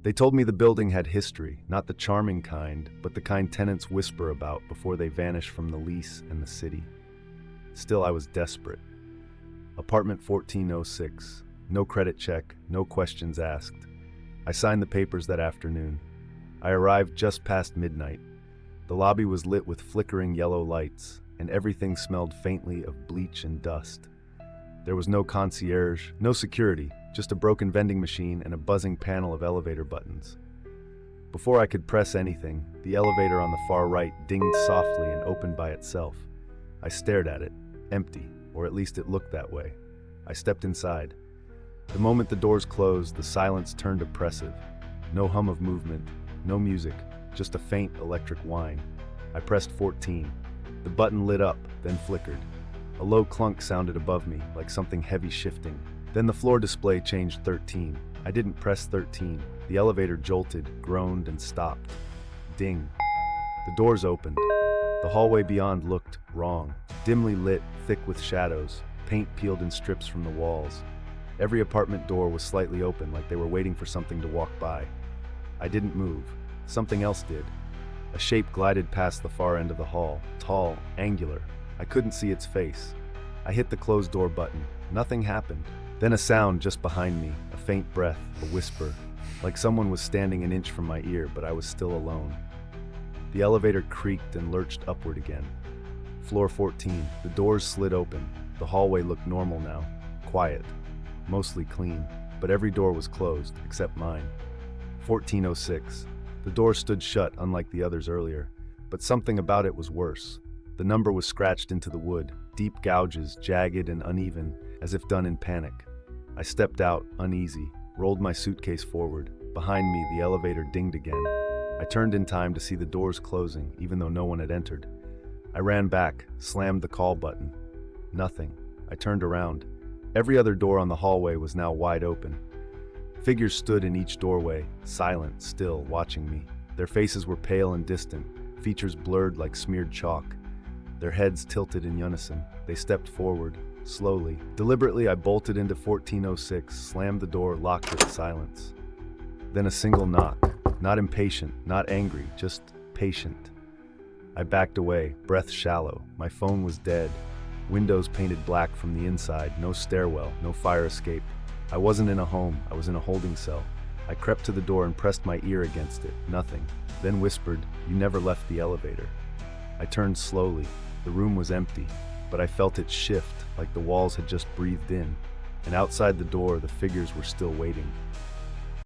They told me the building had history, not the charming kind, but the kind tenants whisper about before they vanish from the lease and the city. Still, I was desperate. Apartment 1406. No credit check, no questions asked. I signed the papers that afternoon. I arrived just past midnight. The lobby was lit with flickering yellow lights, and everything smelled faintly of bleach and dust. There was no concierge, no security, just a broken vending machine and a buzzing panel of elevator buttons. Before I could press anything, the elevator on the far right dinged softly and opened by itself. I stared at it, empty, or at least it looked that way. I stepped inside. The moment the doors closed, the silence turned oppressive. No hum of movement, no music, just a faint electric whine. I pressed 14. The button lit up, then flickered. A low clunk sounded above me, like something heavy shifting. Then the floor display changed 13. I didn't press 13. The elevator jolted, groaned, and stopped. Ding. The doors opened. The hallway beyond looked wrong. Dimly lit, thick with shadows, paint peeled in strips from the walls. Every apartment door was slightly open, like they were waiting for something to walk by. I didn't move. Something else did. A shape glided past the far end of the hall, tall, angular. I couldn't see its face. I hit the closed door button. Nothing happened. Then a sound just behind me, a faint breath, a whisper, like someone was standing an inch from my ear, but I was still alone. The elevator creaked and lurched upward again. Floor 14, the doors slid open. The hallway looked normal now, quiet, mostly clean, but every door was closed, except mine. 1406. The door stood shut, unlike the others earlier, but something about it was worse. The number was scratched into the wood, deep gouges, jagged and uneven, as if done in panic. I stepped out, uneasy, rolled my suitcase forward. Behind me, the elevator dinged again. I turned in time to see the doors closing, even though no one had entered. I ran back, slammed the call button. Nothing. I turned around. Every other door on the hallway was now wide open. Figures stood in each doorway, silent, still, watching me. Their faces were pale and distant, features blurred like smeared chalk. Their heads tilted in unison. They stepped forward, slowly. Deliberately, I bolted into 1406, slammed the door, locked with silence. Then a single knock. Not impatient, not angry, just patient. I backed away, breath shallow. My phone was dead. Windows painted black from the inside, no stairwell, no fire escape. I wasn't in a home, I was in a holding cell. I crept to the door and pressed my ear against it. Nothing. Then whispered, "You never left the elevator." I turned slowly. The room was empty, but I felt it shift, like the walls had just breathed in. And outside the door, the figures were still waiting.